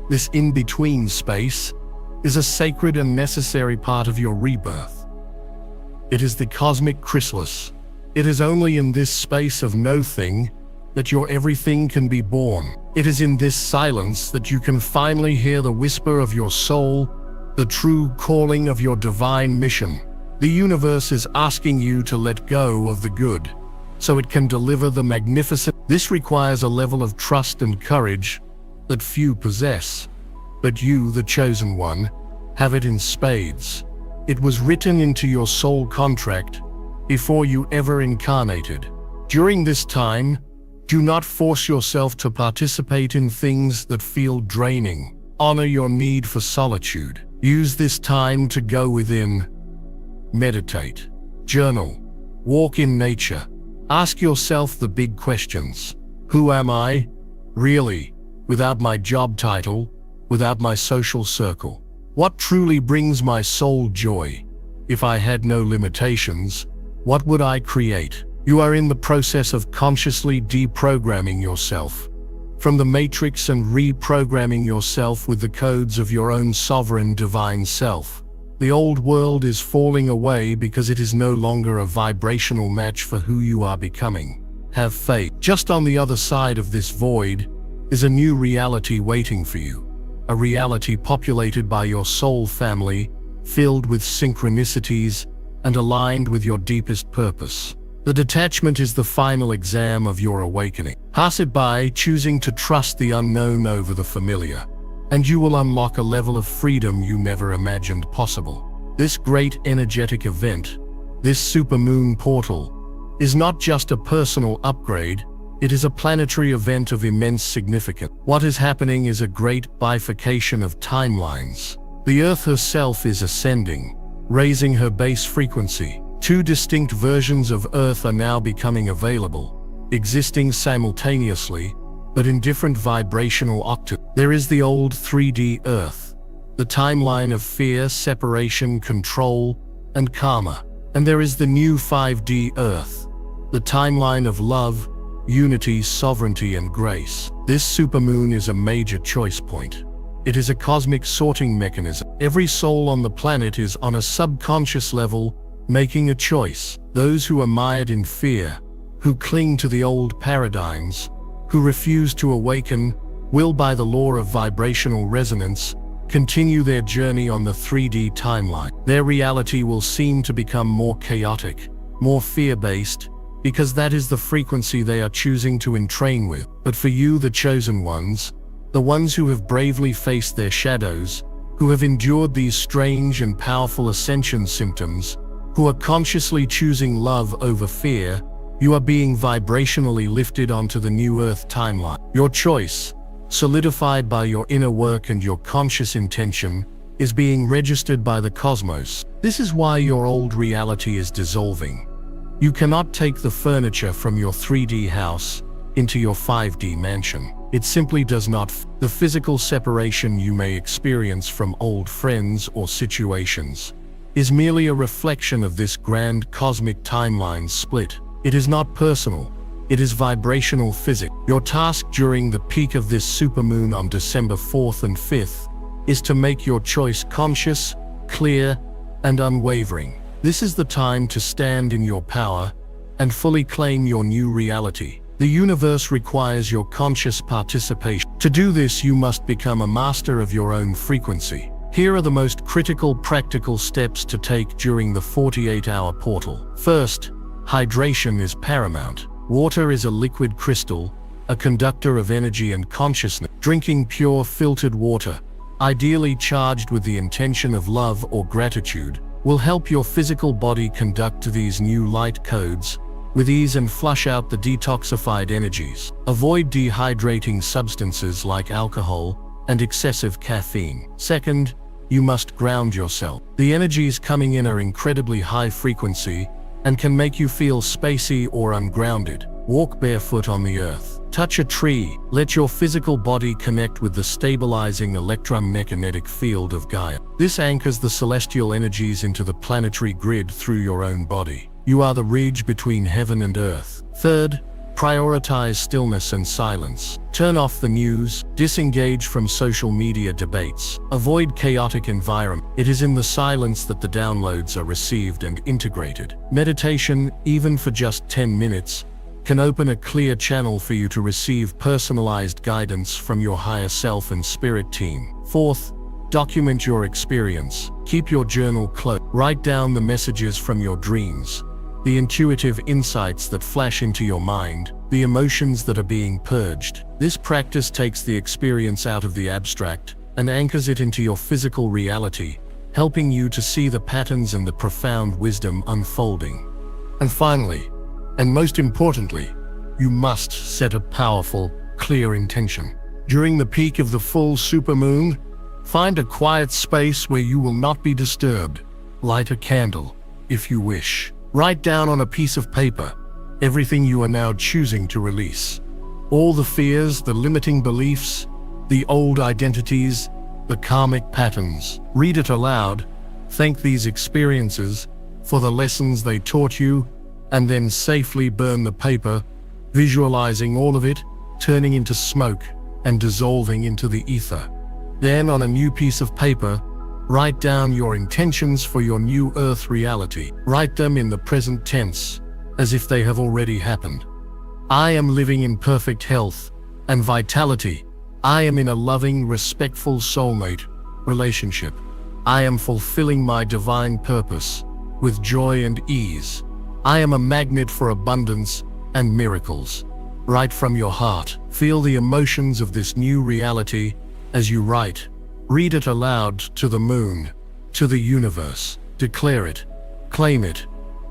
this in-between space, is a sacred and necessary part of your rebirth. It is the cosmic chrysalis. It is only in this space of no-thing that your everything can be born. It is in this silence that you can finally hear the whisper of your soul, the true calling of your divine mission. The universe is asking you to let go of the good, so it can deliver the magnificent. This requires a level of trust and courage that few possess, but you, the chosen one, have it in spades. It was written into your soul contract before you ever incarnated. During this time, do not force yourself to participate in things that feel draining. Honor your need for solitude. Use this time to go within. Meditate, journal, walk in nature. Ask yourself the big questions. Who am I, really, without my job title, without my social circle? What truly brings my soul joy? If I had no limitations, what would I create? You are in the process of consciously deprogramming yourself from the matrix and reprogramming yourself with the codes of your own sovereign divine self. The old world is falling away because it is no longer a vibrational match for who you are becoming. Have faith. Just on the other side of this void is a new reality waiting for you. A reality populated by your soul family, filled with synchronicities and aligned with your deepest purpose. The detachment is the final exam of your awakening. Pass it by, choosing to trust the unknown over the familiar, and you will unlock a level of freedom you never imagined possible. This great energetic event This supermoon portal is not just a personal upgrade, it is a planetary event of immense significance. What is happening is a great bifurcation of timelines. The Earth herself is ascending, raising her base frequency. Two distinct versions of Earth are now becoming available, existing simultaneously, but in different vibrational octaves. There is the old 3D Earth, the timeline of fear, separation, control, and karma. And there is the new 5D Earth, the timeline of love, unity, sovereignty, and grace. This supermoon is a major choice point. It is a cosmic sorting mechanism. Every soul on the planet is on a subconscious level making a choice. Those who are mired in fear, who cling to the old paradigms, who refuse to awaken, will by the law of vibrational resonance continue their journey on the 3D timeline. Their reality will seem to become more chaotic, more fear-based, because that is the frequency they are choosing to entrain with. But for you, the chosen ones, the ones who have bravely faced their shadows, who have endured these strange and powerful ascension symptoms, who are consciously choosing love over fear, you are being vibrationally lifted onto the new Earth timeline. Your choice, solidified by your inner work and your conscious intention, is being registered by the cosmos. This is why your old reality is dissolving. You cannot take the furniture from your 3D house into your 5D mansion. It simply does not. The physical separation you may experience from old friends or situations is merely a reflection of this grand cosmic timeline split. It is not personal. It is vibrational physics. Your task during the peak of this supermoon on December 4th and 5th is to make your choice conscious, clear, and unwavering. This is the time to stand in your power and fully claim your new reality. The universe requires your conscious participation. To do this, you must become a master of your own frequency. Here are the most critical practical steps to take during the 48-hour portal. First, hydration is paramount. Water is a liquid crystal, a conductor of energy and consciousness. Drinking pure filtered water, ideally charged with the intention of love or gratitude, will help your physical body conduct these new light codes with ease and flush out the detoxified energies. Avoid dehydrating substances like alcohol and excessive caffeine. Second, you must ground yourself. The energies coming in are incredibly high frequency and can make you feel spacey or ungrounded. Walk barefoot on the earth. Touch a tree. Let your physical body connect with the stabilizing electromagnetic field of Gaia. This anchors the celestial energies into the planetary grid through your own body. You are the bridge between heaven and earth. Third, prioritize stillness and silence. Turn off the news, disengage from social media debates, avoid chaotic environment. It is in the silence that the downloads are received and integrated. Meditation, even for just 10 minutes, can open a clear channel for you to receive personalized guidance from your higher self and spirit team. Fourth, document your experience. Keep your journal close. Write down the messages from your dreams, the intuitive insights that flash into your mind, the emotions that are being purged. This practice takes the experience out of the abstract and anchors it into your physical reality, helping you to see the patterns and the profound wisdom unfolding. And finally, and most importantly, you must set a powerful, clear intention. During the peak of the full supermoon, find a quiet space where you will not be disturbed. Light a candle, if you wish. Write down on a piece of paper everything you are now choosing to release. All the fears, the limiting beliefs, the old identities, the karmic patterns. Read it aloud, thank these experiences for the lessons they taught you, and then safely burn the paper, visualizing all of it turning into smoke and dissolving into the ether. Then on a new piece of paper, write down your intentions for your new earth reality. Write them in the present tense, as if they have already happened. I am living in perfect health and vitality. I am in a loving, respectful soulmate relationship. I am fulfilling my divine purpose with joy and ease. I am a magnet for abundance and miracles. Write from your heart. Feel the emotions of this new reality as you write. Read it aloud to the moon, to the universe. Declare it. Claim it.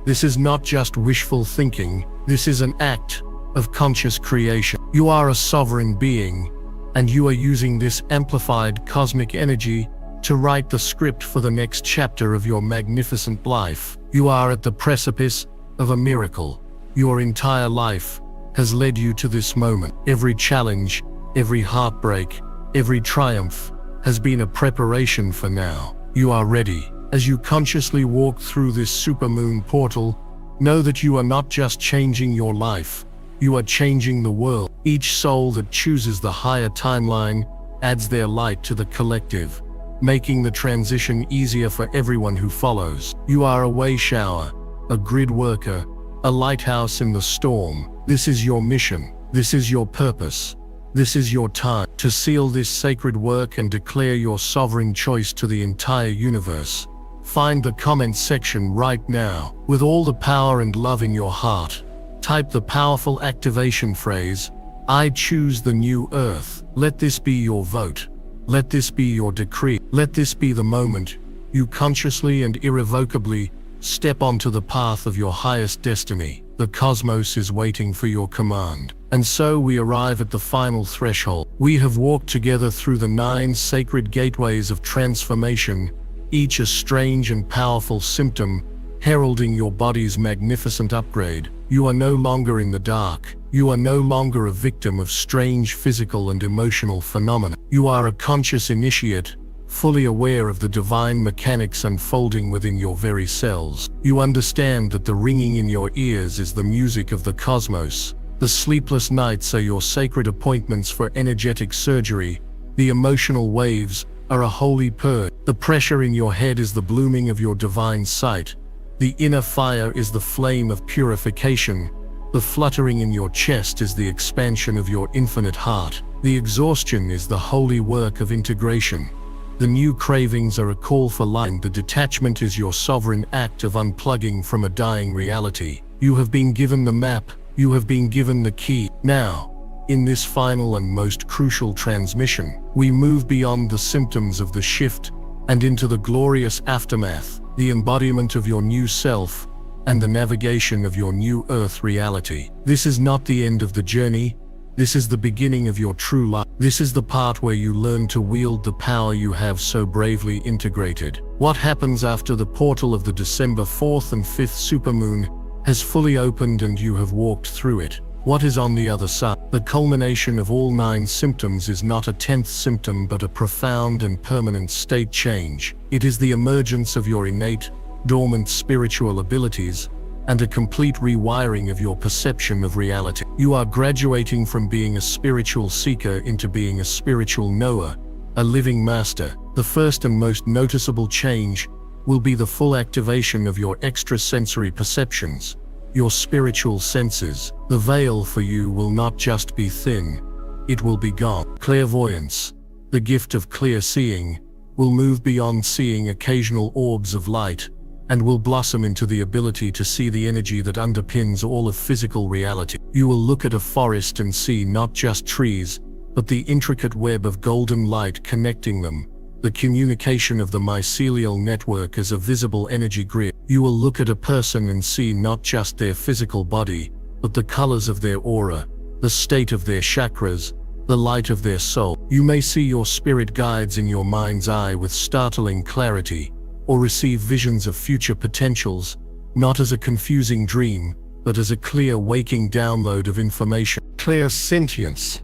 This is not just wishful thinking, this is an act of conscious creation. You are a sovereign being, and you are using this amplified cosmic energy to write the script for the next chapter of your magnificent life. You are at the precipice of a miracle. Your entire life has led you to this moment. Every challenge, every heartbreak, every triumph has been a preparation for now. You are ready. As you consciously walk through this supermoon portal, know that you are not just changing your life, you are changing the world. Each soul that chooses the higher timeline adds their light to the collective, making the transition easier for everyone who follows. You are a way shower, a grid worker, a lighthouse in the storm. This is your mission. This is your purpose. This is your time to seal this sacred work and declare your sovereign choice to the entire universe. Find the comment section right now. With all the power and love in your heart, type the powerful activation phrase, "I choose the new earth." Let this be your vote. Let this be your decree. Let this be the moment you consciously and irrevocably step onto the path of your highest destiny. The cosmos is waiting for your command. And so we arrive at the final threshold. We have walked together through the 9 sacred gateways of transformation, each a strange and powerful symptom heralding your body's magnificent upgrade. You are no longer in the dark. You are no longer a victim of strange physical and emotional phenomena. You are a conscious initiate, fully aware of the divine mechanics unfolding within your very cells. You understand that the ringing in your ears is the music of the cosmos. The sleepless nights are your sacred appointments for energetic surgery. The emotional waves are a holy purge. The pressure in your head is the blooming of your divine sight. The inner fire is the flame of purification. The fluttering in your chest is the expansion of your infinite heart. The exhaustion is the holy work of integration. The new cravings are a call for light. The detachment is your sovereign act of unplugging from a dying reality. You have been given the map. You have been given the key. Now, in this final and most crucial transmission, we move beyond the symptoms of the shift and into the glorious aftermath, the embodiment of your new self, and the navigation of your new earth reality. This is not the end of the journey. This is the beginning of your true life. This is the part where you learn to wield the power you have so bravely integrated. What happens after the portal of the December 4th and 5th supermoon has fully opened and you have walked through it? What is on the other side? The culmination of all 9 symptoms is not a 10th symptom but a profound and permanent state change. It is the emergence of your innate, dormant spiritual abilities and a complete rewiring of your perception of reality. You are graduating from being a spiritual seeker into being a spiritual knower, a living master. The first and most noticeable change will be the full activation of your extrasensory perceptions, your spiritual senses. The veil for you will not just be thin, it will be gone. Clairvoyance, the gift of clear seeing, will move beyond seeing occasional orbs of light and will blossom into the ability to see the energy that underpins all of physical reality. You will look at a forest and see not just trees, but the intricate web of golden light connecting them, the communication of the mycelial network as a visible energy grid. You will look at a person and see not just their physical body, but the colors of their aura, the state of their chakras, the light of their soul. You may see your spirit guides in your mind's eye with startling clarity, or receive visions of future potentials, not as a confusing dream, but as a clear waking download of information. Clairsentience,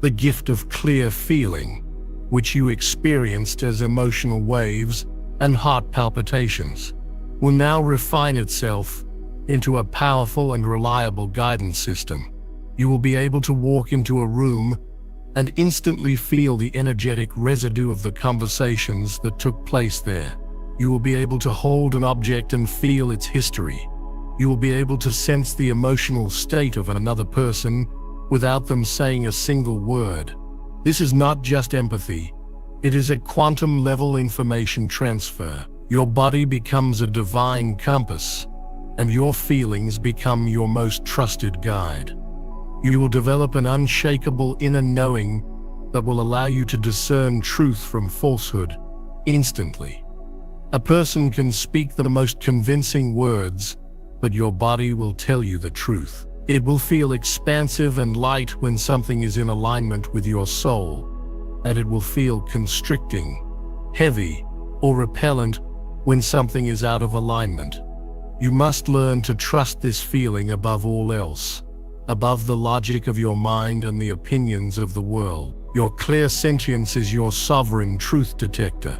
the gift of clear feeling, which you experienced as emotional waves and heart palpitations, will now refine itself into a powerful and reliable guidance system. You will be able to walk into a room and instantly feel the energetic residue of the conversations that took place there. You will be able to hold an object and feel its history. You will be able to sense the emotional state of another person without them saying a single word. This is not just empathy. It is a quantum-level information transfer. Your body becomes a divine compass, and your feelings become your most trusted guide. You will develop an unshakable inner knowing that will allow you to discern truth from falsehood instantly. A person can speak the most convincing words, but your body will tell you the truth. It will feel expansive and light when something is in alignment with your soul, and it will feel constricting, heavy, or repellent when something is out of alignment. You must learn to trust this feeling above all else, above the logic of your mind and the opinions of the world. Your clairsentience is your sovereign truth detector.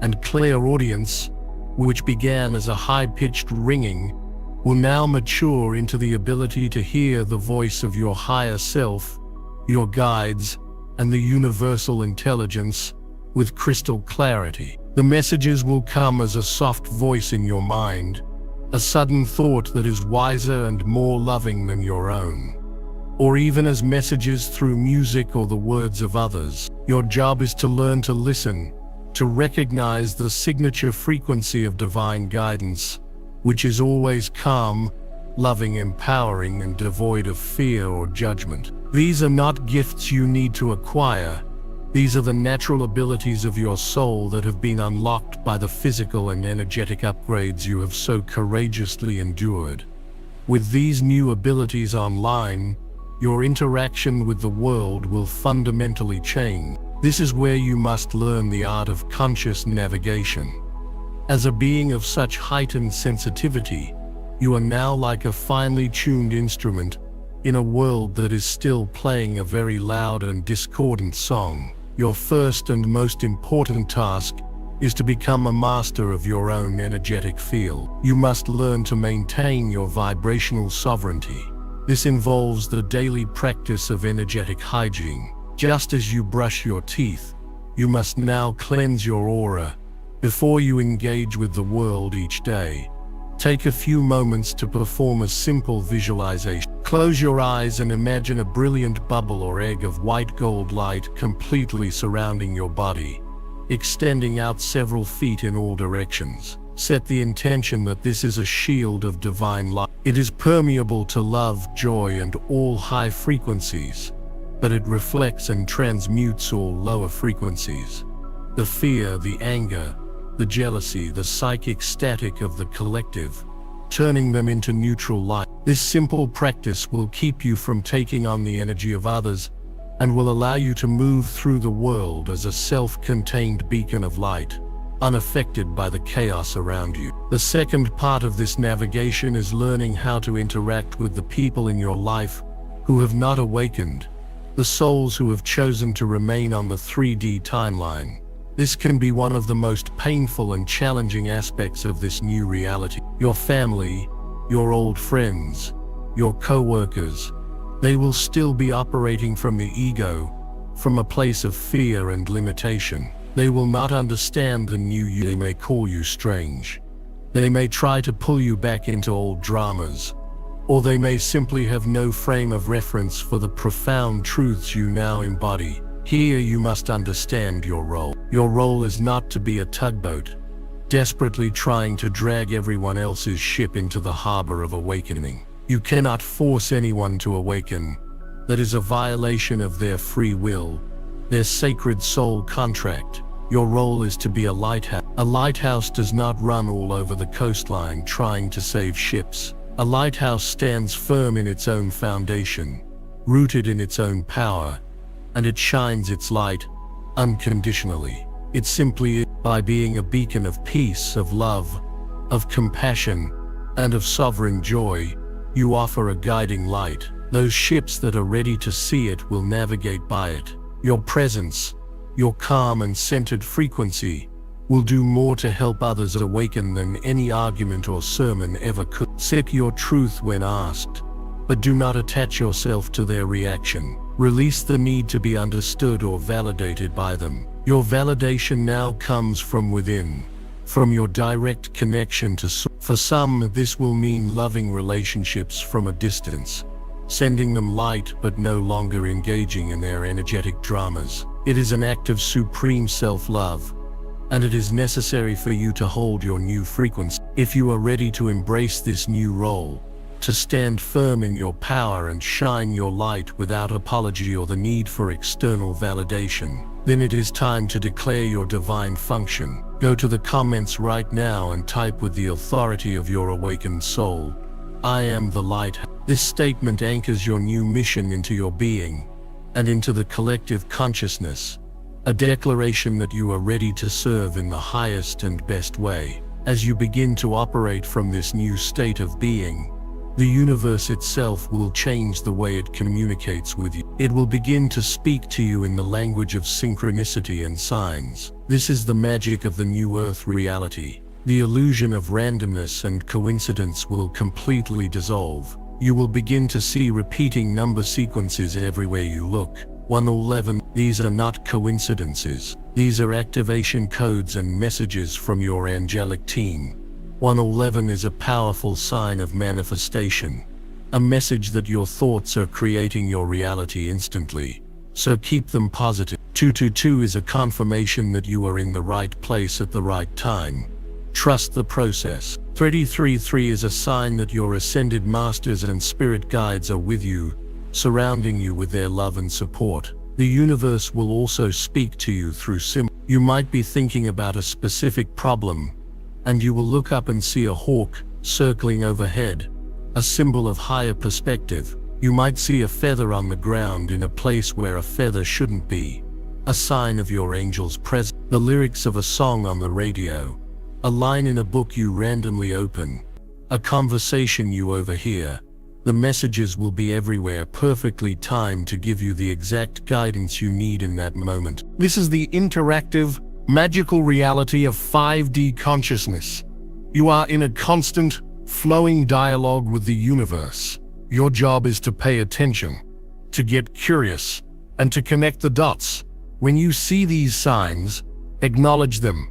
And clairaudience, which began as a high-pitched ringing, will now mature into the ability to hear the voice of your higher self, your guides, and the universal intelligence with crystal clarity. The messages will come as a soft voice in your mind, a sudden thought that is wiser and more loving than your own, or even as messages through music or the words of others. Your job is to learn to listen, to recognize the signature frequency of divine guidance, which is always calm, loving, empowering, and devoid of fear or judgment. These are not gifts you need to acquire. These are the natural abilities of your soul that have been unlocked by the physical and energetic upgrades you have so courageously endured. With these new abilities online, your interaction with the world will fundamentally change. This is where you must learn the art of conscious navigation. As a being of such heightened sensitivity, you are now like a finely tuned instrument in a world that is still playing a very loud and discordant song. Your first and most important task is to become a master of your own energetic field. You must learn to maintain your vibrational sovereignty. This involves the daily practice of energetic hygiene. Just as you brush your teeth, you must now cleanse your aura before you engage with the world each day. Take a few moments to perform a simple visualization. Close your eyes and imagine a brilliant bubble or egg of white gold light completely surrounding your body, extending out several feet in all directions. Set the intention that this is a shield of divine light. It is permeable to love, joy, and all high frequencies, but it reflects and transmutes all lower frequencies. The fear, the anger, the jealousy, the psychic static of the collective, turning them into neutral light. This simple practice will keep you from taking on the energy of others and will allow you to move through the world as a self-contained beacon of light, unaffected by the chaos around you. The second part of this navigation is learning how to interact with the people in your life who have not awakened, the souls who have chosen to remain on the 3D timeline. This can be one of the most painful and challenging aspects of this new reality. Your family, your old friends, your co-workers, they will still be operating from the ego, from a place of fear and limitation. They will not understand the new you. They may call you strange. They may try to pull you back into old dramas, or they may simply have no frame of reference for the profound truths you now embody. Here you must understand your role. Your role is not to be a tugboat, desperately trying to drag everyone else's ship into the harbor of awakening. You cannot force anyone to awaken. That is a violation of their free will, their sacred soul contract. Your role is to be a lighthouse. A lighthouse does not run all over the coastline trying to save ships. A lighthouse stands firm in its own foundation, rooted in its own power, and it shines its light unconditionally. It simply is. By being a beacon of peace, of love, of compassion, and of sovereign joy, you offer a guiding light. Those ships that are ready to see it will navigate by it. Your presence, your calm and centered frequency, will do more to help others awaken than any argument or sermon ever could. Speak your truth when asked, but do not attach yourself to their reaction. Release the need to be understood or validated by them. Your validation now comes from within, from your direct connection to source. For some, this will mean loving relationships from a distance, sending them light but no longer engaging in their energetic dramas. It is an act of supreme self-love, and it is necessary for you to hold your new frequency. If you are ready to embrace this new role, to stand firm in your power and shine your light without apology or the need for external validation, then it is time to declare your divine function. Go to the comments right now and type with the authority of your awakened soul, "I am the light." This statement anchors your new mission into your being and into the collective consciousness, a declaration that you are ready to serve in the highest and best way. As you begin to operate from this new state of being, the universe itself will change the way it communicates with you. It will begin to speak to you in the language of synchronicity and signs. This is the magic of the new Earth reality. The illusion of randomness and coincidence will completely dissolve. You will begin to see repeating number sequences everywhere you look. 111. These are not coincidences. These are activation codes and messages from your angelic team. 111 is a powerful sign of manifestation, a message that your thoughts are creating your reality instantly, so keep them positive. 222 is a confirmation that you are in the right place at the right time. Trust the process. 333 is a sign that your ascended masters and spirit guides are with you, surrounding you with their love and support. The universe will also speak to you through symbols. You might be thinking about a specific problem, and you will look up and see a hawk circling overhead, a symbol of higher perspective. You might see a feather on the ground in a place where a feather shouldn't be, a sign of your angel's presence. The lyrics of a song on the radio, a line in a book you randomly open, a conversation you overhear. The messages will be everywhere, perfectly timed to give you the exact guidance you need in that moment. This is the interactive, magical reality of 5D consciousness. You are in a constant, flowing dialogue with the universe. Your job is to pay attention, to get curious, and to connect the dots. When you see these signs, acknowledge them.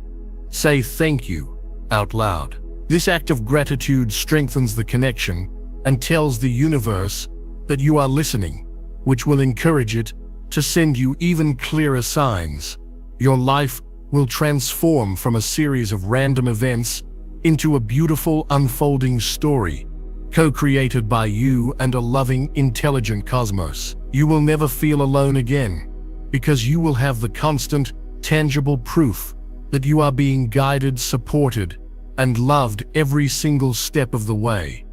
Say thank you out loud. This act of gratitude strengthens the connection and tells the universe that you are listening, which will encourage it to send you even clearer signs. Your life will transform from a series of random events into a beautiful unfolding story, co-created by you and a loving, intelligent cosmos. You will never feel alone again, because you will have the constant, tangible proof that you are being guided, supported, and loved every single step of the way.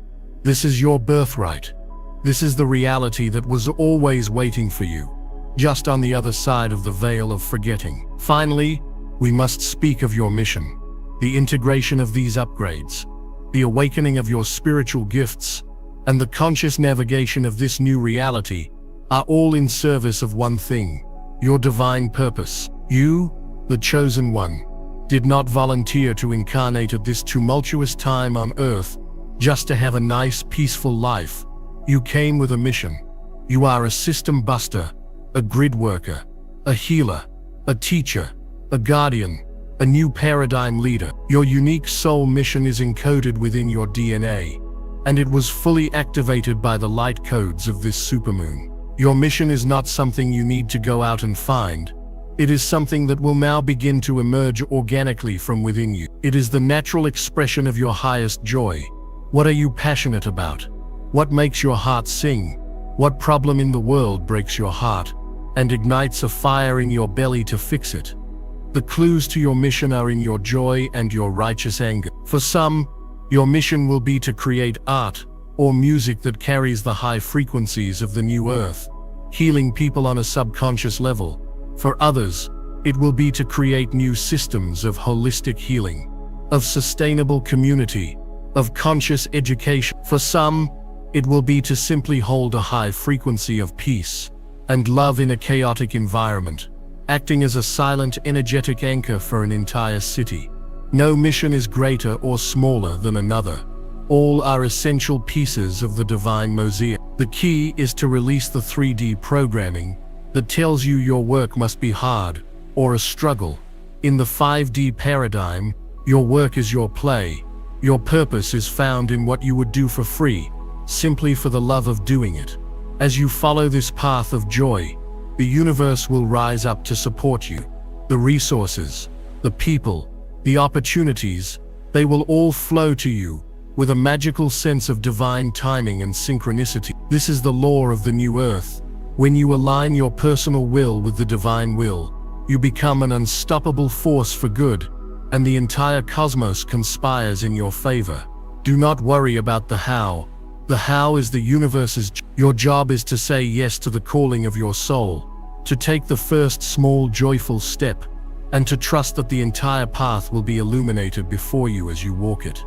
This is your birthright. This is the reality that was always waiting for you, just on the other side of the veil of forgetting. Finally, we must speak of your mission. The integration of these upgrades, the awakening of your spiritual gifts, and the conscious navigation of this new reality are all in service of one thing: your divine purpose. You, the chosen one, did not volunteer to incarnate at this tumultuous time on Earth just to have a nice, peaceful life. You came with a mission. You are a system buster, a grid worker, a healer, a teacher, a guardian, a new paradigm leader. Your unique soul mission is encoded within your DNA, and it was fully activated by the light codes of this supermoon. Your mission is not something you need to go out and find. It is something that will now begin to emerge organically from within you. It is the natural expression of your highest joy. What are you passionate about? What makes your heart sing? What problem in the world breaks your heart and ignites a fire in your belly to fix it? The clues to your mission are in your joy and your righteous anger. For some, your mission will be to create art or music that carries the high frequencies of the new earth, healing people on a subconscious level. For others, it will be to create new systems of holistic healing, of sustainable community, of conscious education. For some, it will be to simply hold a high frequency of peace and love in a chaotic environment, acting as a silent, energetic anchor for an entire city. No mission is greater or smaller than another. All are essential pieces of the divine mosaic. The key is to release the 3D programming that tells you your work must be hard or a struggle. In the 5D paradigm, your work is your play. Your purpose is found in what you would do for free, simply for the love of doing it. As you follow this path of joy, the universe will rise up to support you. The resources, the people, the opportunities, they will all flow to you with a magical sense of divine timing and synchronicity. This is the law of the new earth. When you align your personal will with the divine will, You become an unstoppable force for good, and the entire cosmos conspires in your favor. Do not worry about the how. The how is the universe's. Your job is to say yes to the calling of your soul, to take the first small joyful step, and to trust that the entire path will be illuminated before you as you walk it.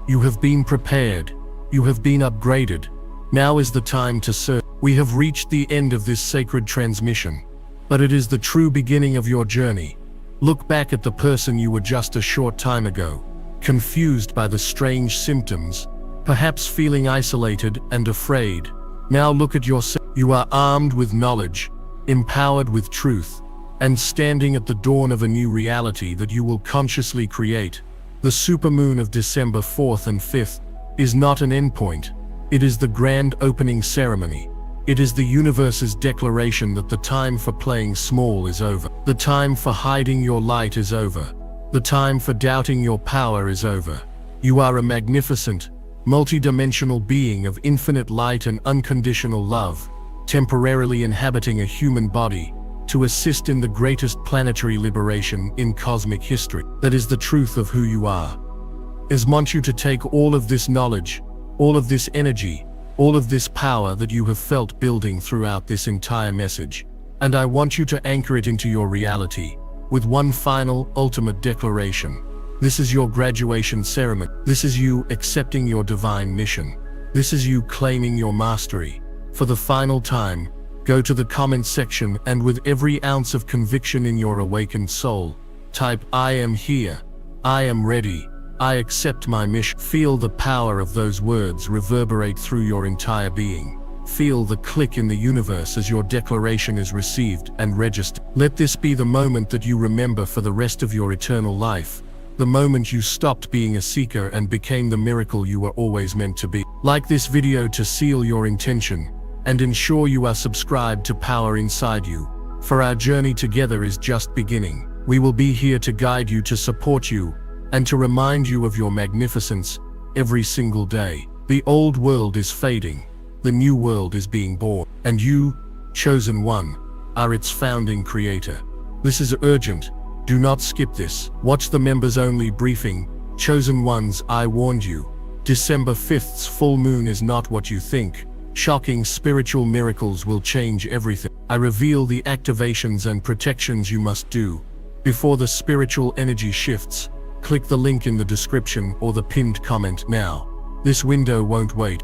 You have been prepared. You have been upgraded. Now is the time to serve. We have reached the end of this sacred transmission, but it is the true beginning of your journey. Look back at the person you were just a short time ago, confused by the strange symptoms, perhaps feeling isolated and afraid. Now look at yourself. You are armed with knowledge, empowered with truth, and standing at the dawn of a new reality that you will consciously create. The supermoon of December 4th and 5th is not an endpoint. It is the grand opening ceremony. It is the universe's declaration that the time for playing small is over. The time for hiding your light is over. The time for doubting your power is over. You are a magnificent, multidimensional being of infinite light and unconditional love, temporarily inhabiting a human body to assist in the greatest planetary liberation in cosmic history. That is the truth of who you are. I want you to take all of this knowledge, all of this energy, all of this power that you have felt building throughout this entire message, and I want you to anchor it into your reality with one final, ultimate declaration. This is your graduation ceremony. This is you accepting your divine mission. This is you claiming your mastery. For the final time, go to the comment section and with every ounce of conviction in your awakened soul, type "I am here, I am ready, I accept my mission." Feel the power of those words reverberate through your entire being. Feel the click in the universe as your declaration is received and registered. Let this be the moment that you remember for the rest of your eternal life. The moment you stopped being a seeker and became the miracle you were always meant to be. Like this video to seal your intention, and ensure you are subscribed to Power Inside You, for our journey together is just beginning. We will be here to guide you, to support you, and to remind you of your magnificence every single day. The old world is fading, the new world is being born, and you, chosen one, are its founding creator. This is urgent. Do not skip this. Watch the members only briefing. Chosen ones, I warned you. December 5th's full moon is not what you think. Shocking spiritual miracles will change everything. I reveal the activations and protections you must do before the spiritual energy shifts. Click the link in the description or the pinned comment now. This window won't wait.